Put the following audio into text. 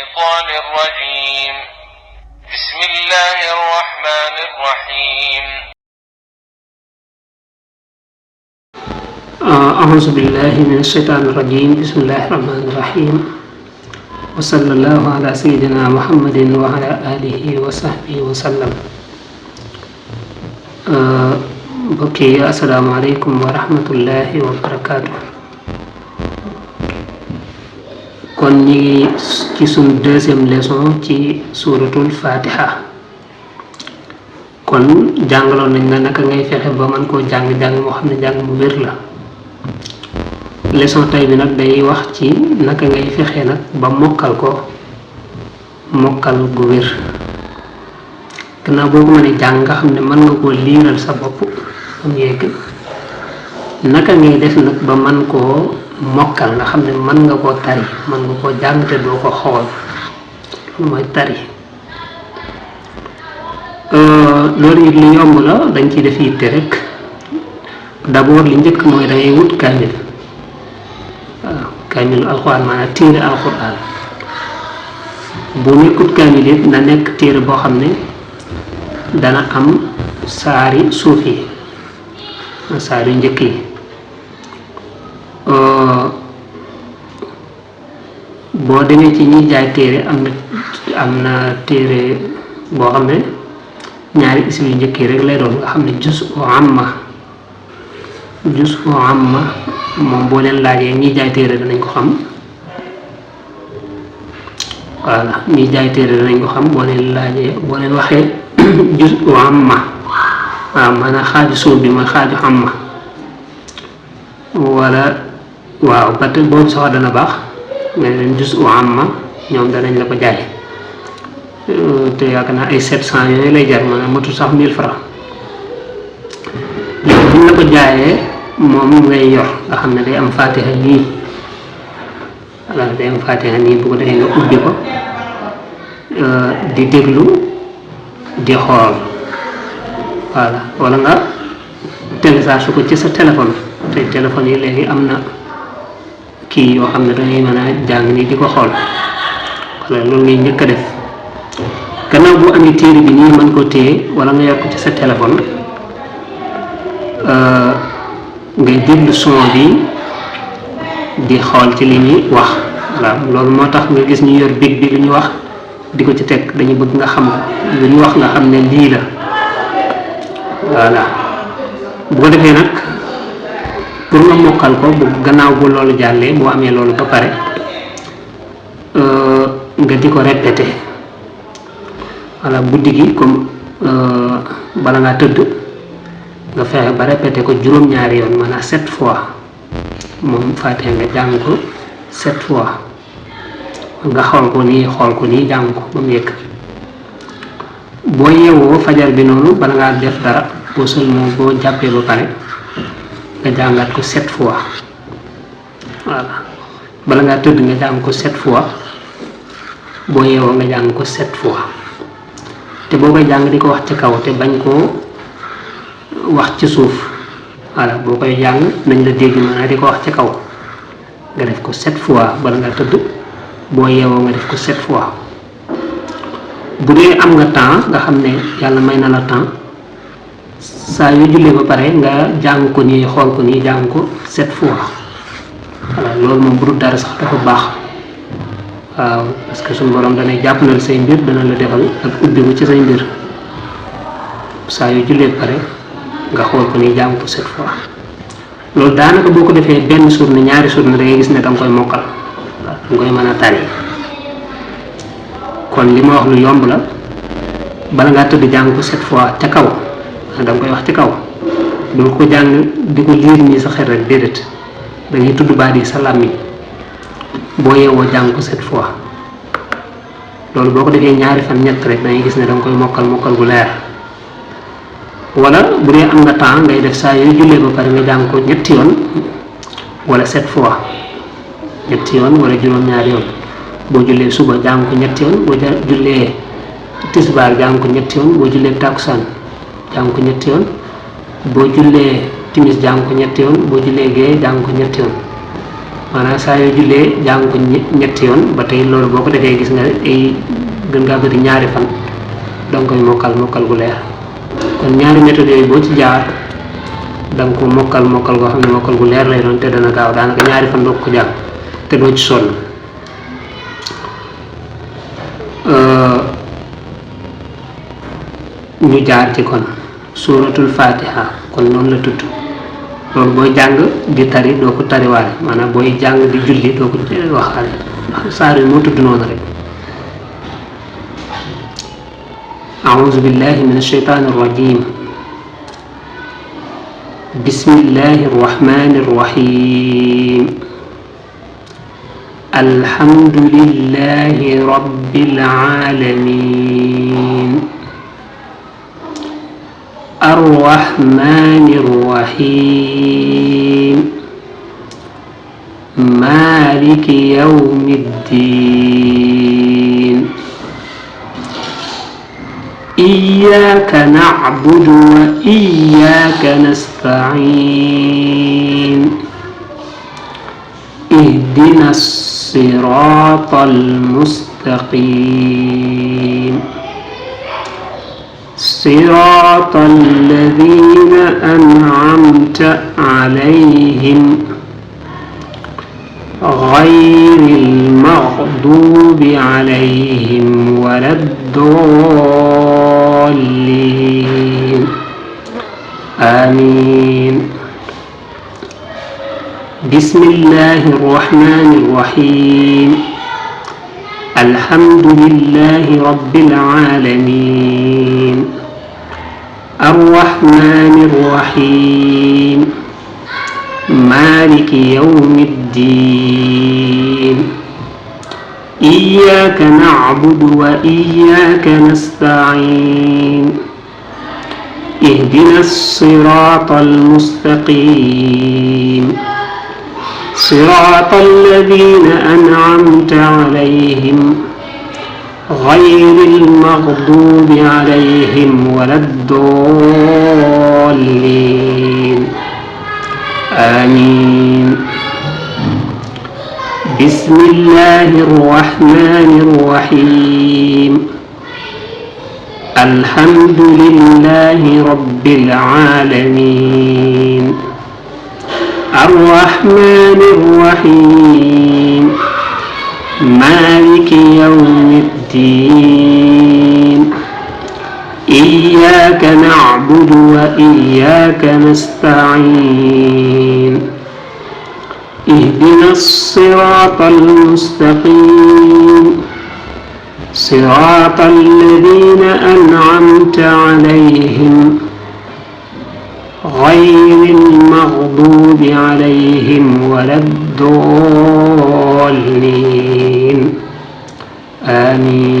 الشيطان الرجيم بسم الله الرحمن الرحيم أعوذ بالله من الشيطان الرجيم بسم الله الرحمن الرحيم وصلى الله على سيدنا محمد وعلى آله وصحبه وسلم. mbokk yi asalaamaaleykum wa rahmatullahi wa barakaatu. kon ñi ngi ci suñ deuxième leçon ci suuratul fatiha. kon jàngaloon nañ la naka ngay fexe ba mën koo jàng moo xam ne jàng mu wér la. leçon tay bi nag day wax ci naka ngay fexe nag ba mokkal ko mokkal gu wér. gannaaw boo ko mënee jàng nga xam ne mën nga koo liiral sa bopp am yegg naka ngay def nag ba mën koo mokkal nga xam ne mën nga koo tari mën nga koo jàng te doo ko xool loolu mooy tari. loolu it lu yomb la dañ ciy def yitte rek. d'abord li njëkk mooy dangay wut kaamil waaw kaamilu alxuraan maanaam téere alxuraan bu nekkut kaamil it na nekk téere boo xam ne dana am saari suuf yi saari njëkk yi. boo demee ci ñiy jaay téere am na téere boo xam ne ñaari isib yu njëkk yi rek lay doon nga xam ne jus u amma moom boo leen laajee ñiy jaay téere danañ ko xam. voilà ñiy jaay téere danañ ko xam boo leen laajee boo leen waxee jus u amma waaw maanaam xaaju suuf bi mooy xaaju amma wala waaw ba tey boobu sax dana baax nga leen jus u amma ñoom danañ la ko jaay te yaakaar naa ay 700 yooyu lay jar maanaam matul sax 1000 francs. léegi buñ la ko jaayee moom ngay yor nga xam ne day am fatiha nii voilà day am fatiha nii bu ko defee nga ubbi ko di déglu di xool voilà wala nga télécharge ko ci sa téléphone te téléphone yi léegi am na kii yoo xam ne dangay mën a jàng nii di ko xool wala loolu ngay njëkk a def. gannaaw boo amee téere bi nii mën koo téye wala nga yor ko ci sa téléphone ngay déglu son bi di xool ci li ñuy wax. voilà loolu moo tax nga gis ñu yor big bi lu ñu wax di ko ci teg dañu bëgg nga xam lu ñu wax nga xam ne lii la. voilà bu ko defee nag pour nga mokkal ko bu gannaaw bu loolu jàllee boo amee loolu ba pare nga di ko répété. voilà guddi gi comme bala ngaa tëdd nga fexe ba répété ko juróom-ñaari yoon maanaam 7 fois moom Fatiha nga jàng ko 7 fois nga xool ko nii jàng ko ba mu yëkk. boo yeewoo fajar bi noonu bala ngaa def dara boo jàppee ba pare nga jàngaat ko 7 fois. voilà bala ngaa tëdd nga jàng ko 7 fois boo yeewoo nga jàng ko 7 fois. te boo koy jàng di ko wax ci kaw te bañ koo wax ci suuf. voilà boo koy jàng nañ la dégg maanaam di ko wax ci kaw nga def ko 7 fois bala nga tëdd boo yeewoo nga def ko 7 fois. bu dee am nga temps nga xam ne yàlla may na la temps saa yu jullee ba pare nga jàng ko nii xool ko nii jàng ko 7 fois. voilà loolu moom bu dul dara sax dafa baax. waaw parce que suñu borom danay jàppalal say mbir dana la defal ak ubbiku ci say mbir saa yu jullee pare nga xool ko ni jàng ko 7 fois. loolu daanaka boo ko defee benn journée ñaari journée da ngay gis ne danga koy mokkal waaw danga koy mën a tari. kon li ma wax lu yomb la bala ngaa tëdd jàng ko 7 fois ca kaw danga koy wax ci kaw doo ko jàng di ko liir nii sa xel rek déedéet da ngay tudd baat yi sa làmmiñ boo yeewoo jàng ko 7 fois. loolu boo ko defee ñaari fan ñett rek dangay gis ne danga koy mokkal gu leer. wala bu dee am nga temps ngay def saa yooyu jullee ba pare nga jàng ko ñetti yoon wala 7 fois ñetti yoon wala juróom-ñaari yoon. boo jullee suba jàng ko ñetti yoon boo jullee tisbaar jàng ko ñetti yoon boo jullee takkusaan jàng ko ñetti yoon boo jullee timis jàng ko ñetti yoon boo jullee gee jàng ko ñetti yoon. maanaam saa yoo jullee jàng ko ñetti yoon ba tey loolu boo ko defee gis nga ay gën ngaa bëri ñaari fan danga koy mokkal gu leer. kon ñaari méthode yooyu boo ci jaar danga ko mokkal goo xam ne mokkal gu leer lay doon te dana gaaw daanaka ñaari fan doo ko jàng te doo ci sonn. ñu jaar ci kon suuratul fatiha kon noonu la tudd loolu booy jàng di tari doo ko tariwaale maanaam booy jàng di julli doo ko waxaale saar yi moo tudd noonu rek. أعوذ بالله من الشيطان الرجيم بسم الله الرحمن الرحيم الحمد لله رب العالمين الرحمن الرحيم مالك يوم الدين إياك نعبد وإياك نستعين اهدنا الصراط المستقيم صراط الذين أنعمت عليهم غير المغضوب عليهم ولا الضالين آمين. بسم الله الرحمن الرحيم الحمد لله رب العالمين الرحمن الرحيم مالك يوم الدين إياك نعبد وإياك نستعين اهدنا الصراط المستقيم صراط الذين أنعمت عليهم غير المغضوب عليهم ولا الضالين آمين. بسم الله الرحمن الرحيم الحمد لله رب العالمين الرحمن الرحيم مالك يوم الدين إياك نعبد وإياك نستعين اهدنا الصراط المستقيم صراط الذين أنعمت عليهم غير المغضوب عليهم ولا الضالين آمين.